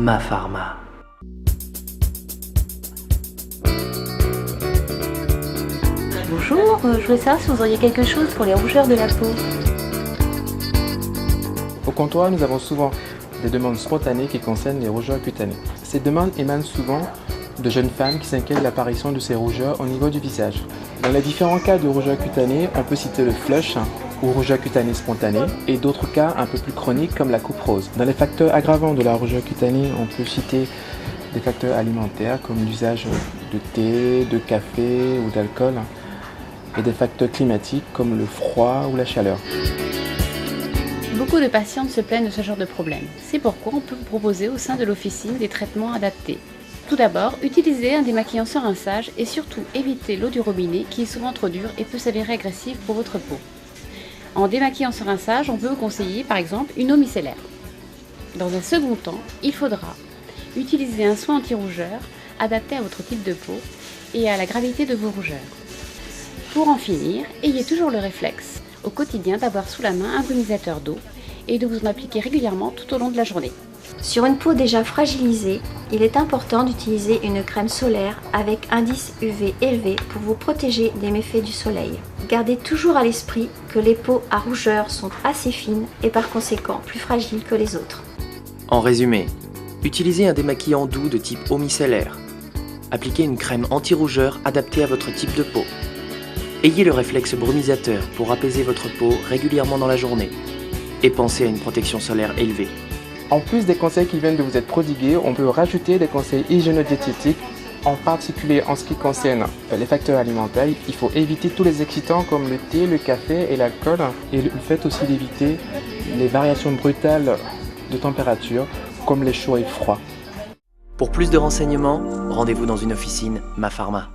Ma Pharma. Bonjour, je voulais savoir si vous auriez quelque chose pour les rougeurs de la peau. Au comptoir, nous avons souvent des demandes spontanées qui concernent les rougeurs cutanées. Ces demandes émanent souvent de jeunes femmes qui s'inquiètent de l'apparition de ces rougeurs au niveau du visage. Dans les différents cas de rougeurs cutanées, on peut citer le flush ou rougeur cutanée spontanée et d'autres cas un peu plus chroniques comme la coupe rose. Dans les facteurs aggravants de la rougeur cutanée, on peut citer des facteurs alimentaires comme l'usage de thé, de café ou d'alcool et des facteurs climatiques comme le froid ou la chaleur. Beaucoup de patientes se plaignent de ce genre de problème. C'est pourquoi on peut vous proposer au sein de l'officine des traitements adaptés. Tout d'abord, utilisez un démaquillant sans rinçage et surtout évitez l'eau du robinet qui est souvent trop dure et peut s'avérer agressive pour votre peau. En démaquillant sans rinçage, on peut vous conseiller par exemple une eau micellaire. Dans un second temps, il faudra utiliser un soin anti-rougeur adapté à votre type de peau et à la gravité de vos rougeurs. Pour en finir, ayez toujours le réflexe au quotidien d'avoir sous la main un brumisateur d'eau et de vous en appliquer régulièrement tout au long de la journée. Sur une peau déjà fragilisée, il est important d'utiliser une crème solaire avec indice UV élevé pour vous protéger des méfaits du soleil. Gardez toujours à l'esprit que les peaux à rougeur sont assez fines et par conséquent plus fragiles que les autres. En résumé, utilisez un démaquillant doux de type eau micellaire. Appliquez une crème anti-rougeur adaptée à votre type de peau. Ayez le réflexe brumisateur pour apaiser votre peau régulièrement dans la journée. Et pensez à une protection solaire élevée. En plus des conseils qui viennent de vous être prodigués, on peut rajouter des conseils hygiéno-diététiques, en particulier en ce qui concerne les facteurs alimentaires. Il faut éviter tous les excitants comme le thé, le café et l'alcool. Et le fait aussi d'éviter les variations brutales de température comme les chauds et froids. Pour plus de renseignements, rendez-vous dans une officine Ma Pharma.